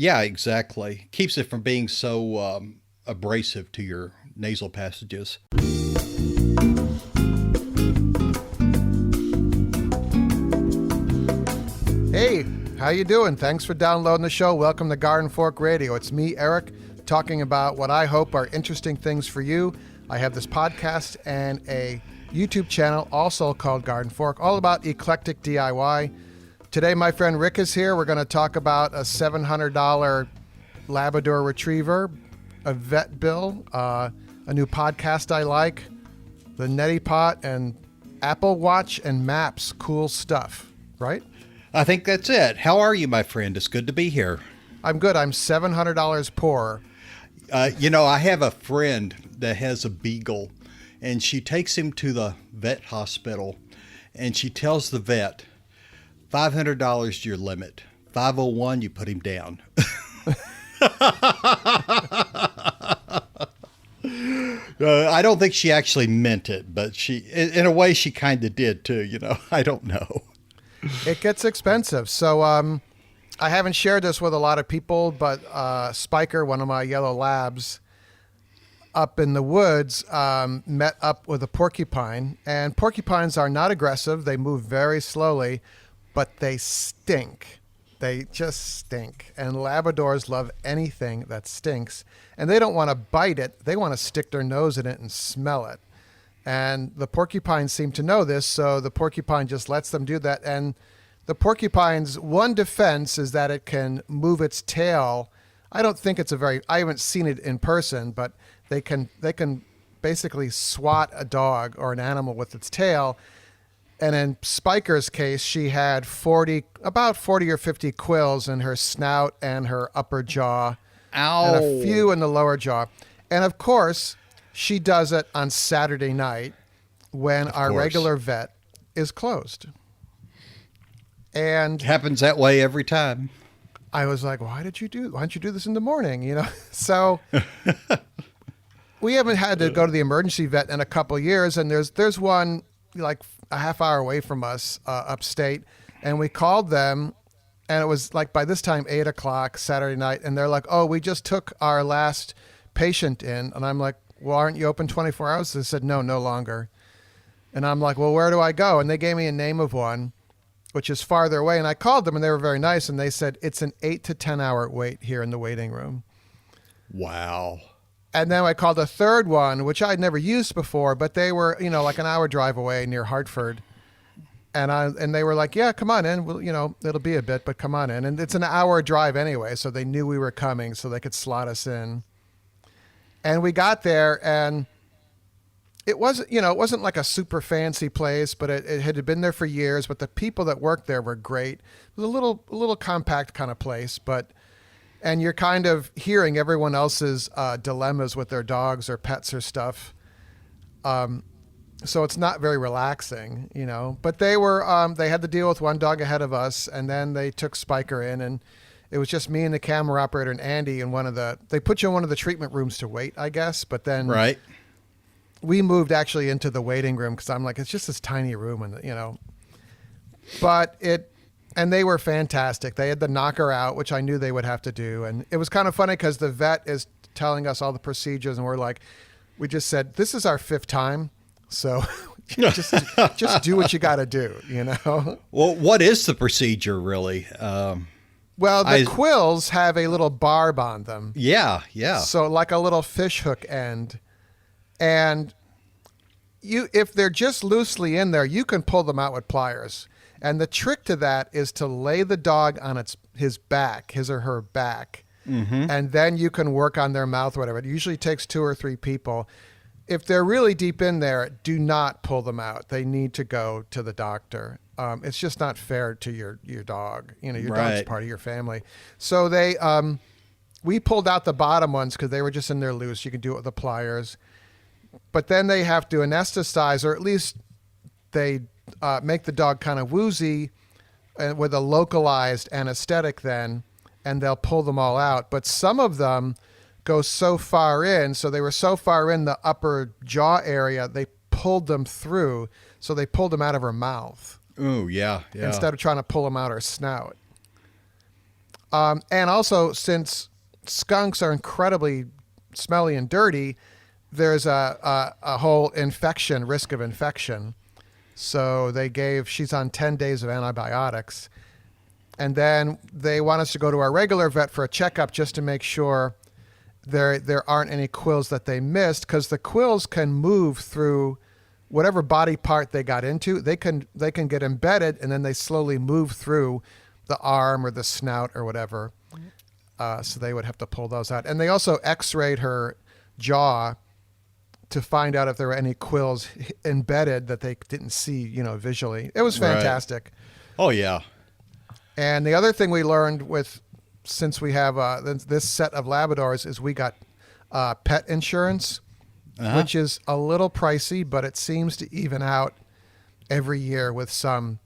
Yeah, exactly. Keeps it from being so abrasive to your nasal passages. Hey, how you doing? Thanks for downloading the show. Welcome to Garden Fork Radio. It's me, Eric, talking about what I hope are interesting things for you. I have this podcast and a YouTube channel also called Garden Fork, all about eclectic DIY. Today, my friend Rick is here. We're going to talk about a $700 Labrador Retriever, a vet bill, a new podcast I like, the neti pot, and Apple Watch and maps. Cool stuff, right? I think that's it. How are you, my friend? It's good to be here. I'm good. I'm $700 poorer. I have a friend that has a beagle, and she takes him to the vet hospital, and she tells the vet, $500 your limit. 501, you put him down. I don't think she actually meant it, but in a way, she kind of did too. I don't know. It gets expensive. So I haven't shared this with a lot of people, but Spiker, one of my yellow labs, up in the woods, met up with a porcupine. And porcupines are not aggressive. They move very slowly, but they stink. They just stink. And Labradors love anything that stinks. And they don't want to bite it. They want to stick their nose in it and smell it. And the porcupines seem to know this, so the porcupine just lets them do that. And the porcupine's one defense is that it can move its tail. I don't think I haven't seen it in person, but they can basically swat a dog or an animal with its tail. And in Spiker's case, she had about 40 or 50 quills in her snout and her upper jaw. Ow. And a few in the lower jaw. And of course, she does it on Saturday night when our regular vet is closed. And happens that way every time. I was like, why don't you do this in the morning? So we haven't had to go to the emergency vet in a couple of years. And there's one like a half hour away from us upstate. And we called them, and it was like by this time, 8:00 Saturday night. And they're like, oh, we just took our last patient in. And I'm like, well, aren't you open 24 hours? They said, no longer. And I'm like, well, where do I go? And they gave me a name of one, which is farther away. And I called them, and they were very nice. And they said, it's an 8 to 10 hour wait here in the waiting room. Wow. And then I called a third one, which I'd never used before, but they were, like an hour drive away near Hartford. And they were like, yeah, come on in. Well, it'll be a bit, but come on in. And it's an hour drive anyway. So they knew we were coming, so they could slot us in. And we got there, and it wasn't like a super fancy place, but it had been there for years. But the people that worked there were great. It was a little compact kind of place, and you're kind of hearing everyone else's dilemmas with their dogs or pets or stuff. So it's not very relaxing, But they had to deal with one dog ahead of us, and then they took Spiker in, and it was just me and the camera operator and Andy in they put you in one of the treatment rooms to wait, I guess. But then we moved actually into the waiting room because I'm like, it's just this tiny room, and and they were fantastic. They had the knocker out, which I knew they would have to do. And it was kind of funny because the vet is telling us all the procedures, and we're like, we just said, this is our 5th time. So just do what you got to do, Well, what is the procedure really? Well, the quills have a little barb on them. Yeah. So like a little fish hook end. And if they're just loosely in there, you can pull them out with pliers. And the trick to that is to lay the dog on his or her back. Mm-hmm. And then you can work on their mouth, whatever. It usually takes 2 or 3 people. If they're really deep in there, do not pull them out. They need to go to the doctor. It's just not fair to your dog. Your dog's part of your family. So we pulled out the bottom ones because they were just in there loose. You can do it with the pliers. But then they have to anesthetize, or at least they make the dog kind of woozy with a localized anesthetic then, and they'll pull them all out. But some of them go so far in, so they were so far in the upper jaw area, they pulled them through, so they pulled them out of her mouth. Oh, yeah. Instead of trying to pull them out her snout. And also, since skunks are incredibly smelly and dirty, there's a whole risk of infection. So she's on 10 days of antibiotics. And then they want us to go to our regular vet for a checkup just to make sure there aren't any quills that they missed, because the quills can move through whatever body part they got into. They can get embedded, and then they slowly move through the arm or the snout or whatever. So they would have to pull those out. And they also x-rayed her jaw to find out if there were any quills embedded that they didn't see, visually. It was fantastic. Right. Oh, yeah. And the other thing we learned since we have this set of Labradors, is we got pet insurance, which is a little pricey, but it seems to even out every year with some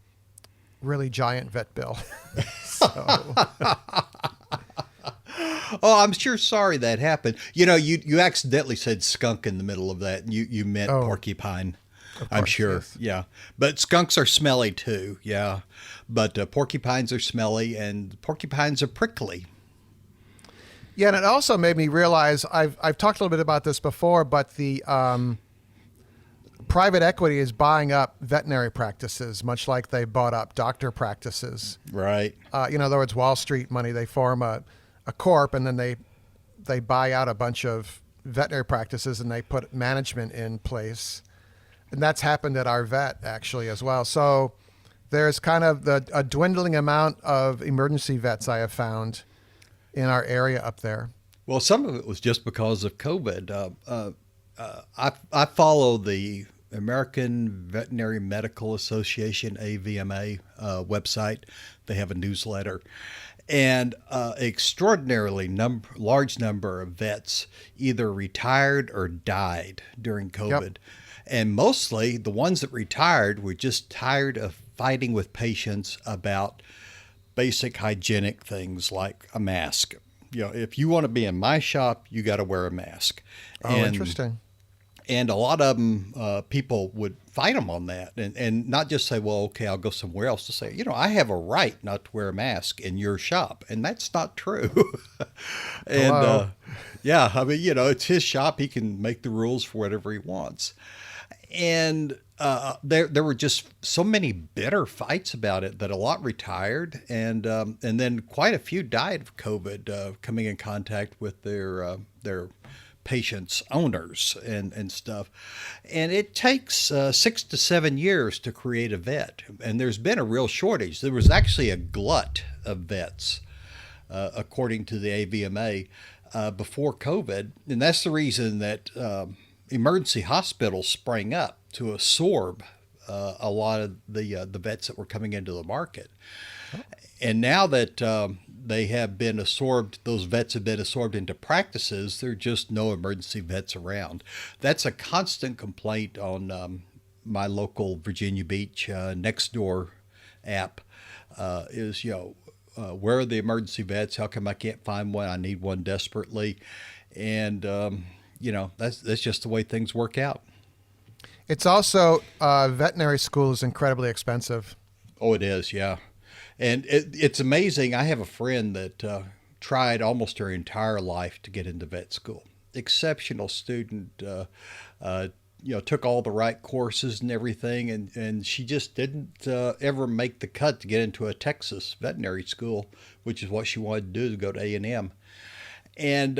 really giant vet bill. So. Oh, I'm sure sorry that happened. You accidentally said skunk in the middle of that, and you meant porcupine. I'm sure. Yes. Yeah. But skunks are smelly too. Yeah. But porcupines are smelly, and porcupines are prickly. Yeah. And it also made me realize, I've talked a little bit about this before, but the private equity is buying up veterinary practices, much like they bought up doctor practices. Right. In other words, Wall Street money, they form a corp, and then they buy out a bunch of veterinary practices, and they put management in place. And that's happened at our vet actually as well. So there's kind of a dwindling amount of emergency vets I have found in our area up there. Well, some of it was just because of COVID. I follow the American Veterinary Medical Association, AVMA, website. They have a newsletter. And extraordinarily large number of vets either retired or died during COVID. Yep. And mostly the ones that retired were just tired of fighting with patients about basic hygienic things like a mask. If you want to be in my shop, you got to wear a mask. Interesting. And a lot of them, people would fight them on that, and not just say, well, okay, I'll go somewhere else, to say, I have a right not to wear a mask in your shop. And that's not true. And yeah, I mean, it's his shop. He can make the rules for whatever he wants. And there were just so many bitter fights about it that a lot retired, and then quite a few died of COVID, coming in contact with their patients' owners and stuff. And it takes 6 to 7 years to create a vet, and there's been a real shortage. There was actually a glut of vets, according to the AVMA, before COVID, and that's the reason that emergency hospitals sprang up to absorb a lot of the vets that were coming into the market. And now that they have been absorbed, those vets have been absorbed into practices, there are just no emergency vets around. That's a constant complaint on my local Virginia Beach Nextdoor app, is, where are the emergency vets? How come I can't find one? I need one desperately. And, that's just the way things work out. It's also, veterinary school is incredibly expensive. Oh, it is. Yeah. And it's amazing. I have a friend that tried almost her entire life to get into vet school. Exceptional student, took all the right courses and everything. And she just didn't ever make the cut to get into a Texas veterinary school, which is what she wanted to do, to go to A&M. And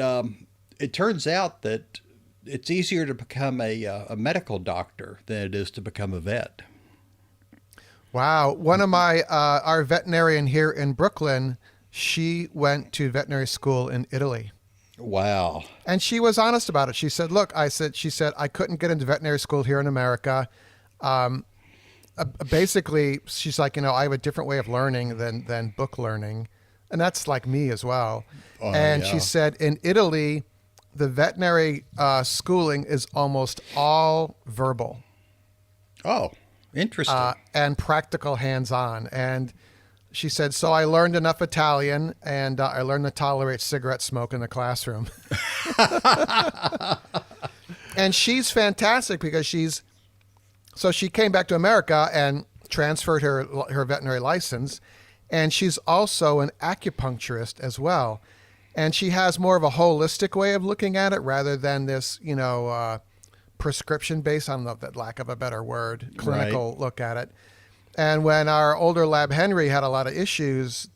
it turns out that it's easier to become a medical doctor than it is to become a vet. Wow. One of our veterinarian here in Brooklyn, she went to veterinary school in Italy. Wow. And she was honest about it. She said, look, she said, I couldn't get into veterinary school here in America. Basically, she's like, I have a different way of learning than book learning. And that's like me as well. And she said, in Italy, the veterinary schooling is almost all verbal. Oh, interesting. And practical hands-on. And she said, so I learned enough Italian, and I learned to tolerate cigarette smoke in the classroom. And she's fantastic because she came back to America and transferred her veterinary license. And she's also an acupuncturist as well. And she has more of a holistic way of looking at it rather than this, prescription based, on the lack of a better word, clinical look at it. And when our older lab Henry had a lot of issues,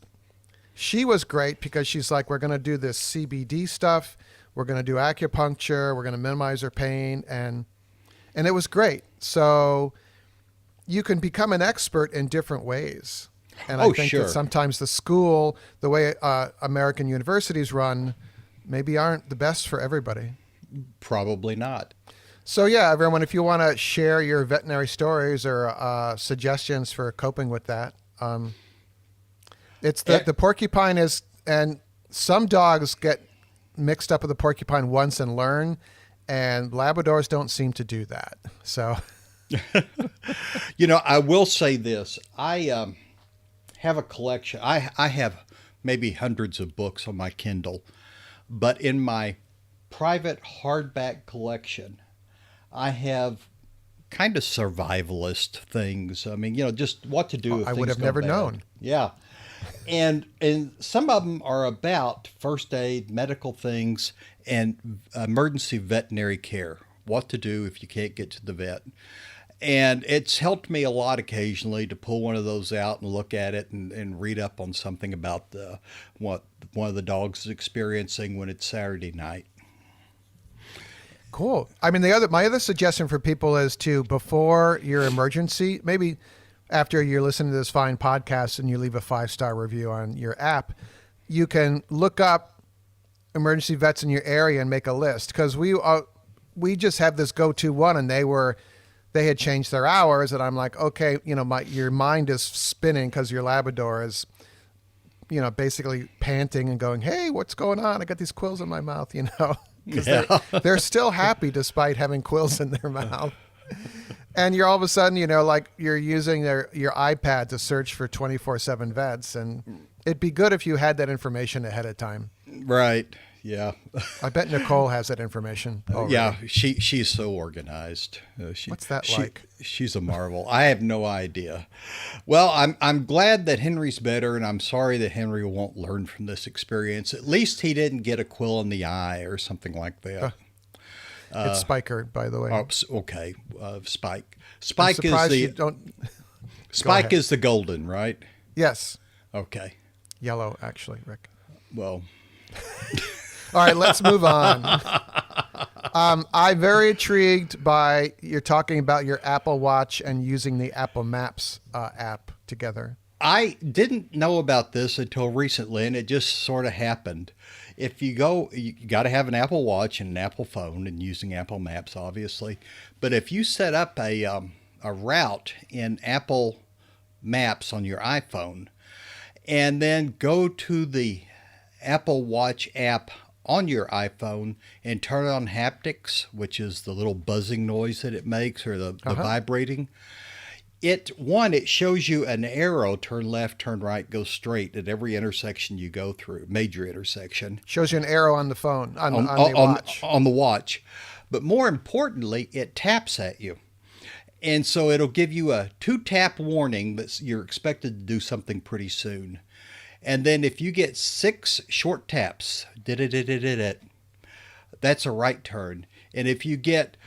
she was great because she's like, we're going to do this CBD stuff. We're going to do acupuncture. We're going to minimize her pain. And it was great. So you can become an expert in different ways. And I think that sometimes the school, the way American universities run, maybe aren't the best for everybody. Probably not. So yeah, everyone, if you want to share your veterinary stories or suggestions for coping with that, it's the porcupine is, and some dogs get mixed up with the porcupine once and learn, and Labradors don't seem to do that. So, I will say this. I have a collection. I have maybe hundreds of books on my Kindle, but in my private hardback collection, I have kind of survivalist things. I mean, just what to do if I things would have go never bad. known. Yeah. And some of them are about first aid, medical things, and emergency veterinary care. What to do if you can't get to the vet. And it's helped me a lot occasionally to pull one of those out and look at it and read up on something about what one of the dogs is experiencing when it's Saturday night. Cool. I mean, my other suggestion for people is to, before your emergency, maybe after you listen to this fine podcast and you leave a 5-star review on your app, you can look up emergency vets in your area and make a list. Because we just have this go-to one, and they had changed their hours, and I'm like, okay, your mind is spinning because your Labrador is, basically panting and going, hey, what's going on? I got these quills in my mouth, because they're still happy despite having quills in their mouth. And you're all of a sudden, like you're using your iPad to search for 24/7 vets, and it'd be good if you had that information ahead of time. Right. Yeah. I bet Nicole has that information already. Yeah, she's so organized. What's that like? She's a marvel. I have no idea. Well, I'm glad that Henry's better, and I'm sorry that Henry won't learn from this experience. At least he didn't get a quill in the eye or something like that. It's Spiker, by the way. Oh, okay. Spike. Spike is you don't. Spike is the golden, right? Yes. Okay. Yellow, actually, Rick. Well. All right, let's move on. I'm very intrigued by you're talking about your Apple Watch and using the Apple Maps app together. I didn't know about this until recently, and it just sort of happened. If you got to have an Apple Watch and an Apple phone, and using Apple Maps, obviously. But if you set up a route in Apple Maps on your iPhone, and then go to the Apple Watch app on your iPhone and turn on haptics, which is the little buzzing noise that it makes, or the vibrating. It shows you an arrow, turn left, turn right, go straight at every intersection you go through, major intersection. Shows you an arrow on the phone, on the watch. On the watch. But more importantly, it taps at you. And so it'll give you a 2-tap warning that you're expected to do something pretty soon. And then if you get 6 short taps, that's a right turn. And if you get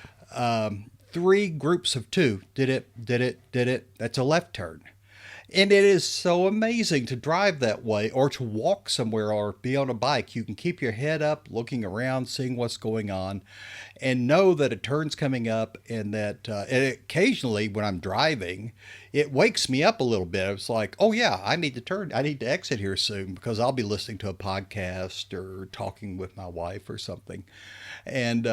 3 groups of 2, that's a left turn. And it is so amazing to drive that way, or to walk somewhere, or be on a bike. You can keep your head up, looking around, seeing what's going on, and know that a turn's coming up, and that and occasionally when I'm driving, it wakes me up a little bit. It's like, oh yeah, I need to turn. I need to exit here soon, because I'll be listening to a podcast or talking with my wife or something. And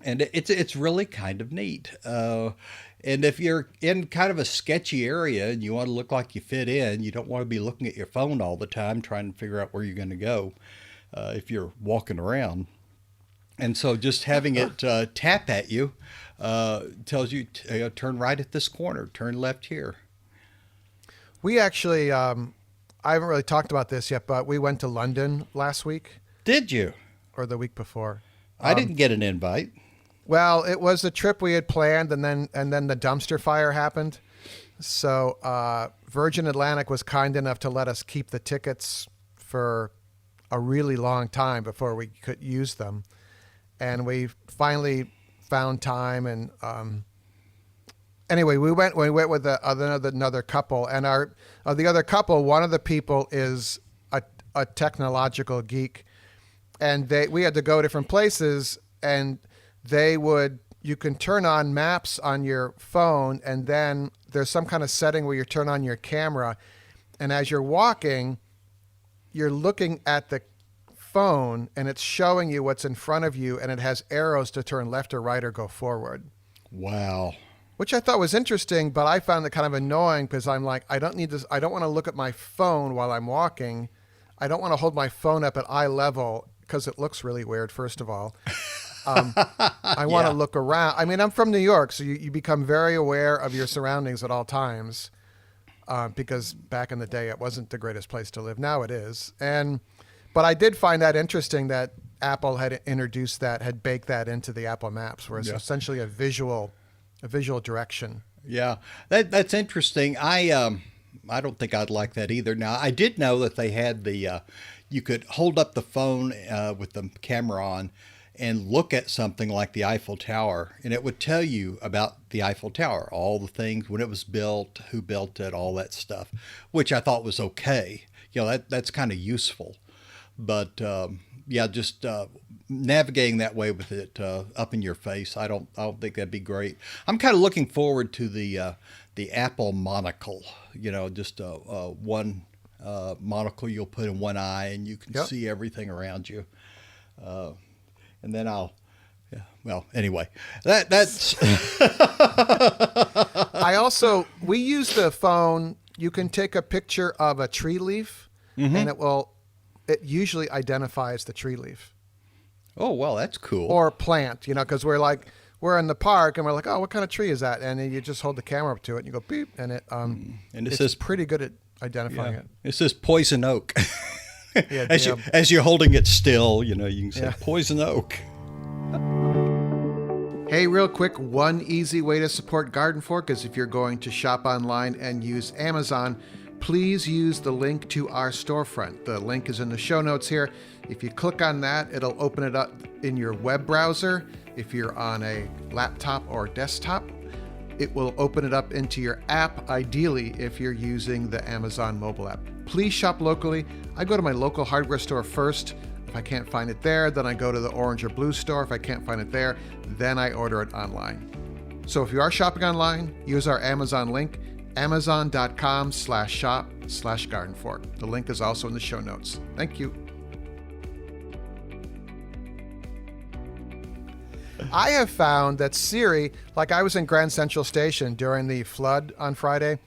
it's really kind of neat. And if you're in kind of a sketchy area and you want to look like you fit in, you don't want to be looking at your phone all the time trying to figure out where you're going to go if you're walking around. And so just having it tap at you tells you, turn right at this corner, turn left here. We actually, I haven't really talked about this yet, but we went to London last week. Did you? Or the week before. I didn't get an invite. Well, it was a trip we had planned, and then the dumpster fire happened. So Virgin Atlantic was kind enough to let us keep the tickets for a really long time before we could use them. And we finally found time. And anyway, we went with another couple. And the other couple, one of the people is a technological geek. And we had to go different places, and you can turn on maps on your phone, and then there's some kind of setting where you turn on your camera, and as you're walking, you're looking at the phone, and it's showing you what's in front of you, and it has arrows to turn left or right or go forward. Wow. Which I thought was interesting, but I found it kind of annoying because I'm like, I don't need this. I don't want to look at my phone while I'm walking. I don't want to hold my phone up at eye level because it looks really weird, first of all. I want to look around. I mean, I'm from New York, so you become very aware of your surroundings at all times because back in the day, it wasn't the greatest place to live. Now it is. But I did find that interesting that Apple had introduced that, had baked that into the Apple Maps, where it's essentially a visual direction. Yeah, that's interesting. I don't think I'd like that either. Now, I did know that they had you could hold up the phone with the camera on and look at something like the Eiffel Tower, and it would tell you about the Eiffel Tower, all the things, when it was built, who built it, all that stuff, which I thought was okay. That's kind of useful. But just navigating that way with it up in your face, I don't think that'd be great. I'm kind of looking forward to the Apple monocle. Just one monocle you'll put in one eye, and you can see everything around you. And then anyway, that's. We use the phone. You can take a picture of a tree leaf, and it usually identifies the tree leaf. Oh, well, that's cool. Or plant, because we're in the park and we're like, oh, what kind of tree is that? And then you just hold the camera up to it and you go beep, and it's pretty good at identifying it. It says poison oak. As you're holding it still, you can say poison oak. Hey, real quick, one easy way to support Garden Fork is if you're going to shop online and use Amazon, please use the link to our storefront. The link is in the show notes here. If you click on that, it'll open it up in your web browser. If you're on a laptop or desktop, it will open it up into your app, ideally if you're using the Amazon mobile app. Please shop locally. I go to my local hardware store first. If I can't find it there, then I go to the orange or blue store. If I can't find it there, then I order it online. So if you are shopping online, use our Amazon link, amazon.com/shop/gardenfork. The link is also in the show notes. Thank you. I have found that Siri, like I was in Grand Central Station during the flood on Friday,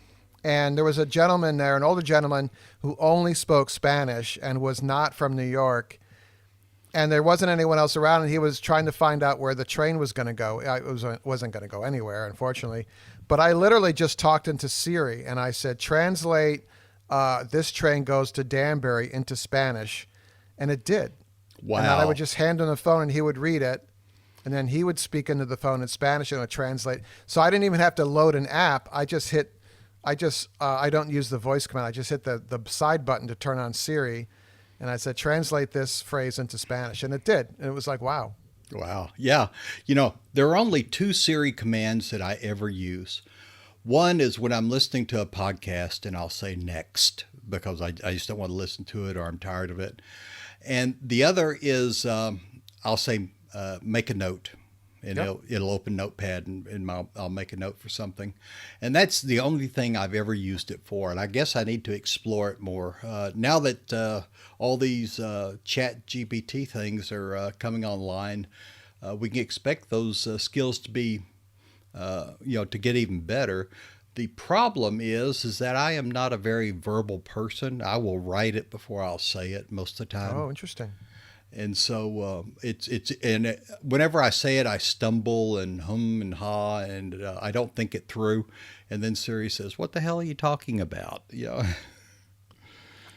and there was a gentleman there, an older gentleman, who only spoke Spanish and was not from New York. And there wasn't anyone else around, and he was trying to find out where the train was going to go. It wasn't going to go anywhere, unfortunately. But I literally just talked into Siri, and I said, translate this train goes to Danbury into Spanish. And it did. Wow. And then I would just hand him the phone, and he would read it. And then he would speak into the phone in Spanish, and it would translate. So I didn't even have to load an app. I don't use the voice command. I just hit the side button to turn on Siri. And I said, translate this phrase into Spanish. And it did. And it was like, wow. Wow. Yeah. There are only two Siri commands that I ever use. One is when I'm listening to a podcast and I'll say next because I just don't want to listen to it or I'm tired of it. And the other is I'll say make a note. And it'll open Notepad and I'll make a note for something. And that's the only thing I've ever used it for. And I guess I need to explore it more. Now that all these chat GPT things are coming online, we can expect those skills to be, to get even better. The problem is that I am not a very verbal person. I will write it before I'll say it most of the time. Oh, interesting. And so whenever I say it, I stumble and hum and ha, and I don't think it through. And then Siri says, "What the hell are you talking about?"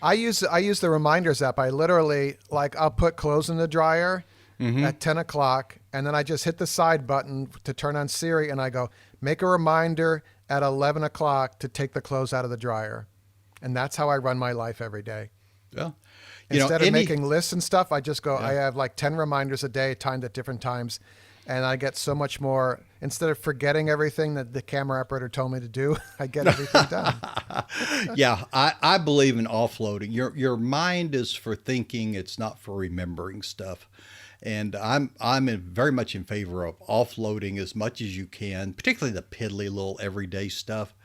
I use the reminders app. I literally I'll put clothes in the dryer at 10 o'clock, and then I just hit the side button to turn on Siri, and I go make a reminder at 11 o'clock to take the clothes out of the dryer. And that's how I run my life every day. Well, Instead of making lists and stuff, I just go, Yeah. I have like 10 reminders a day timed at different times. And I get so much more, instead of forgetting everything that the camera operator told me to do, I get everything done. Yeah, I believe in offloading. Your mind is for thinking, it's not for remembering stuff. And very much in favor of offloading as much as you can, particularly the piddly little everyday stuff,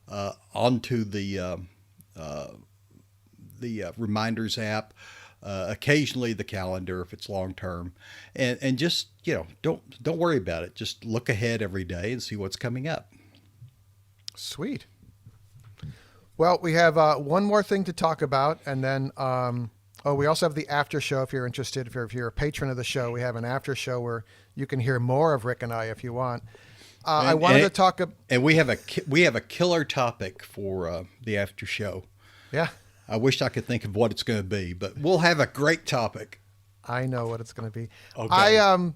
onto the reminders app. Occasionally the calendar if it's long term, and just don't worry about it. Just look ahead every day and see what's coming up. Sweet. Well, we have one more thing to talk about, and then we also have the after show. If you're interested, if you're a patron of the show, we have an after show where you can hear more of Rick and I if you want. I wanted to talk. And we have a killer topic for the after show. Yeah. I wish I could think of what it's going to be, but we'll have a great topic. I know what it's going to be. Okay.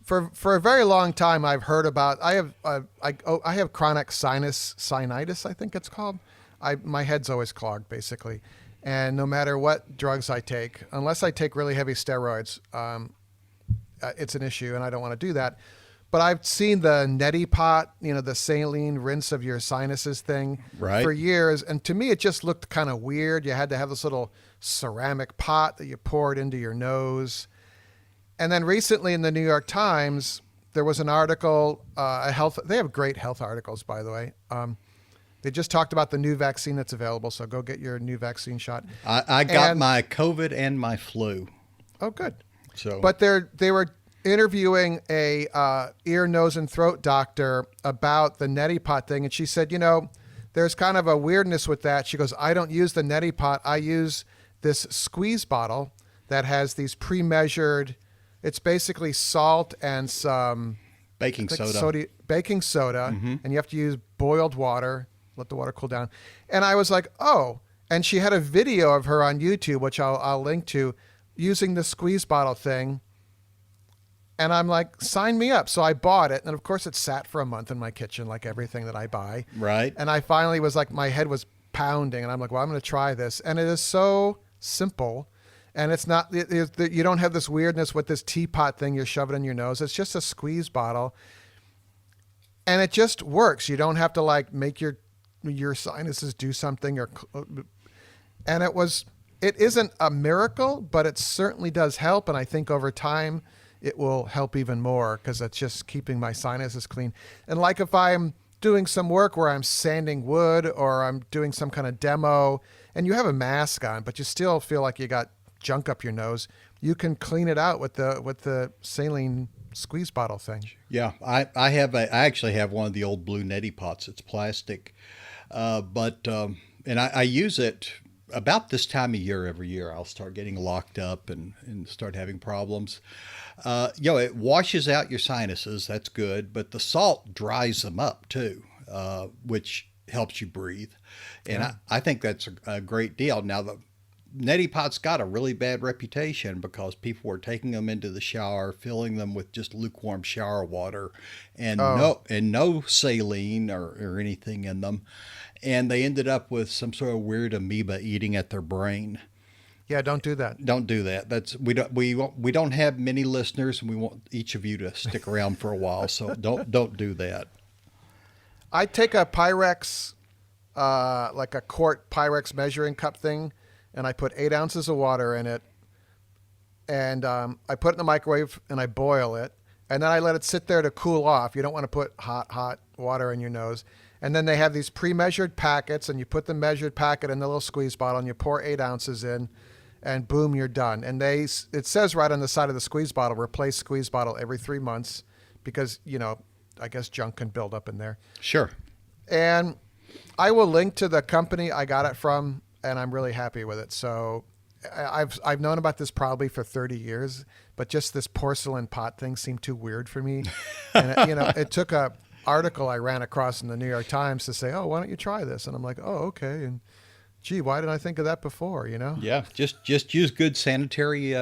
For a very long time I've heard about. I have chronic sinusitis. I think it's called. My head's always clogged basically, and no matter what drugs I take, unless I take really heavy steroids, it's an issue, and I don't want to do that. But I've seen the neti pot, the saline rinse of your sinuses thing for years. And to me, it just looked kind of weird. You had to have this little ceramic pot that you poured into your nose. And then recently in the New York Times, there was an article, they have great health articles, by the way. They just talked about the new vaccine that's available. So go get your new vaccine shot. I got my COVID and my flu. Oh, good. But they were interviewing a ear, nose, and throat doctor about the neti pot thing, and she said, there's kind of a weirdness with that. She goes, I don't use the neti pot. I use this squeeze bottle that has these pre-measured. It's basically salt and some baking soda. Baking soda, and you have to use boiled water. Let the water cool down. And I was like, oh. And she had a video of her on YouTube, which I'll link to, using the squeeze bottle thing. And I'm like, sign me up. So I bought it. And of course, it sat for a month in my kitchen, like everything that I buy. Right. And I finally was like, my head was pounding. And I'm like, well, I'm going to try this. And it is so simple. And it's not, you don't have this weirdness with this teapot thing you're shoving in your nose. It's just a squeeze bottle. And it just works. You don't have to like make your sinuses do something and it isn't a miracle, but it certainly does help. And I think over time, it will help even more because it's just keeping my sinuses clean. And like if I'm doing some work where I'm sanding wood or I'm doing some kind of demo and you have a mask on, but you still feel like you got junk up your nose, you can clean it out with the saline squeeze bottle thing. Yeah, I actually have one of the old blue neti pots. It's plastic, and I use it about this time of year every year. I'll start getting locked up and start having problems. It washes out your sinuses. That's good. But the salt dries them up too, which helps you breathe. And yeah. I think that's a great deal. Now, the neti pot's got a really bad reputation because people were taking them into the shower, filling them with just lukewarm shower water and no saline or anything in them. And they ended up with some sort of weird amoeba eating at their brain. Yeah, don't do that. Don't do that. We don't have many listeners, and we want each of you to stick around for a while. So don't do that. I take a Pyrex, like a quart Pyrex measuring cup thing, and I put 8 ounces of water in it, and I put it in the microwave and I boil it, and then I let it sit there to cool off. You don't want to put hot water in your nose. And then they have these pre-measured packets, and you put the measured packet in the little squeeze bottle, and you pour 8 ounces in, and boom, you're done. And it says right on the side of the squeeze bottle, replace squeeze bottle every 3 months because, I guess junk can build up in there. Sure. And I will link to the company I got it from, and I'm really happy with it. So I've known about this probably for 30 years, but just this porcelain pot thing seemed too weird for me. And it took a article I ran across in the New York Times to say, oh, why don't you try this? And I'm like, oh, okay. And gee, why didn't I think of that before? Yeah, just use good sanitary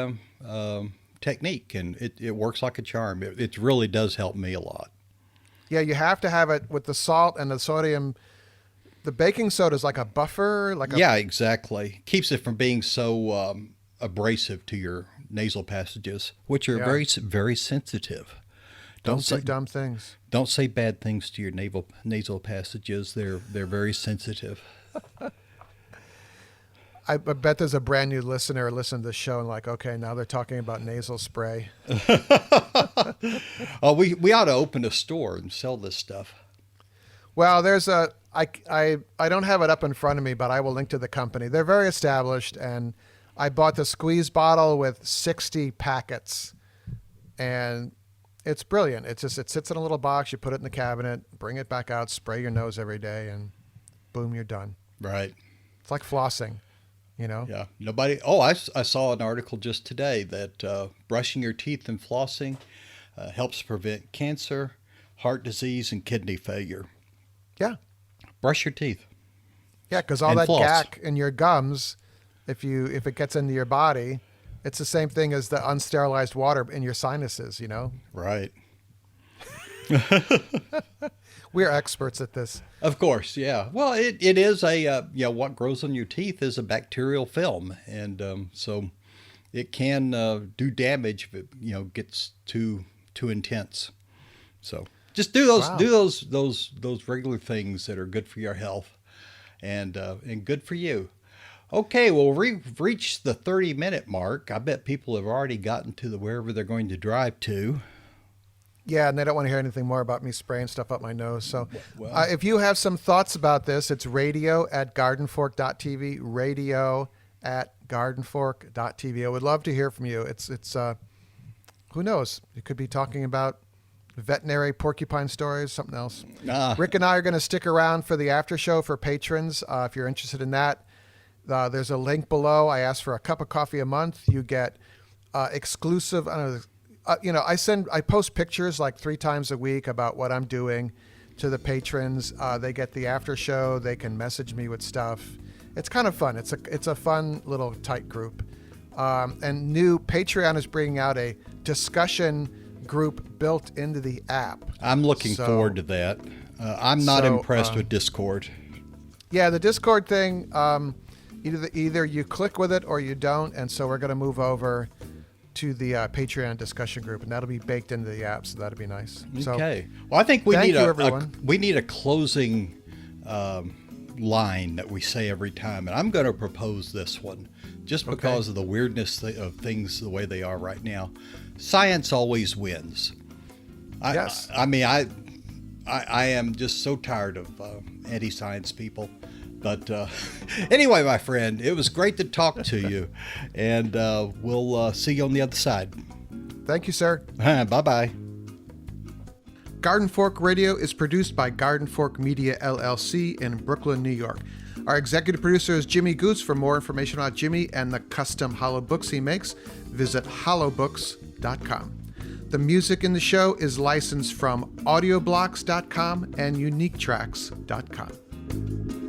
technique, and it works like a charm. It really does help me a lot. Yeah, you have to have it with the salt and the sodium. The baking soda is like a buffer, Yeah, exactly. Keeps it from being so abrasive to your nasal passages, which are Yeah. very sensitive. Don't say do dumb things. don't say bad things to your nasal passages. They're very sensitive. I bet there's a brand new listener listening to the show and like, okay, now they're talking about nasal spray. Oh, we ought to open a store and sell this stuff. Well, I don't have it up in front of me, but I will link to the company. They're very established, and I bought the squeeze bottle with 60 packets, and it's brilliant. It sits in a little box. You put it in the cabinet, bring it back out, spray your nose every day, and boom, you're done. Right. It's like flossing, you know? Yeah. Nobody. Oh, I saw an article just today that brushing your teeth and flossing helps prevent cancer, heart disease, and kidney failure. Yeah. Brush your teeth. Yeah, because all And that floss. gack in your gums, if it gets into your body, it's the same thing as the unsterilized water in your sinuses, you know? Right. We're experts at this. Of course, yeah. Well, it is what grows on your teeth is a bacterial film, and so it can do damage if it gets too intense. So just do those regular things that are good for your health, and good for you. Okay, well, we've reached the 30-minute mark. I bet people have already gotten to wherever they're going to drive to. Yeah, and they don't want to hear anything more about me spraying stuff up my nose. So Well- if you have some thoughts about this, it's radio@gardenfork.tv, radio@gardenfork.tv. I would love to hear from you. It's who knows? You could be talking about veterinary porcupine stories, something else. Rick and I are going to stick around for the after show for patrons. If you're interested in that, there's a link below. I ask for a cup of coffee a month. You get exclusive. I post pictures like 3 times a week about what I'm doing to the patrons. They get the after show. They can message me with stuff. It's kind of fun. It's a fun little tight group. And new Patreon is bringing out a discussion group built into the app. I'm looking forward to that. I'm not impressed with Discord. Yeah, the Discord thing, either you click with it or you don't, and so we're going to move over to the Patreon discussion group, and that'll be baked into the app, so that'll be nice. Okay. Well, I think we thank need you, everyone. we need a closing line that we say every time, and I'm going to propose this one just because of the weirdness of things the way they are right now. Science always wins. Yes. I mean, I am just so tired of anti-science people. But anyway, my friend, it was great to talk to you, and we'll see you on the other side. Thank you, sir. Bye-bye. Garden Fork Radio is produced by Garden Fork Media, LLC in Brooklyn, New York. Our executive producer is Jimmy Goose. For more information about Jimmy and the custom hollow books he makes, visit hollowbooks.com. The music in the show is licensed from audioblocks.com and uniquetracks.com.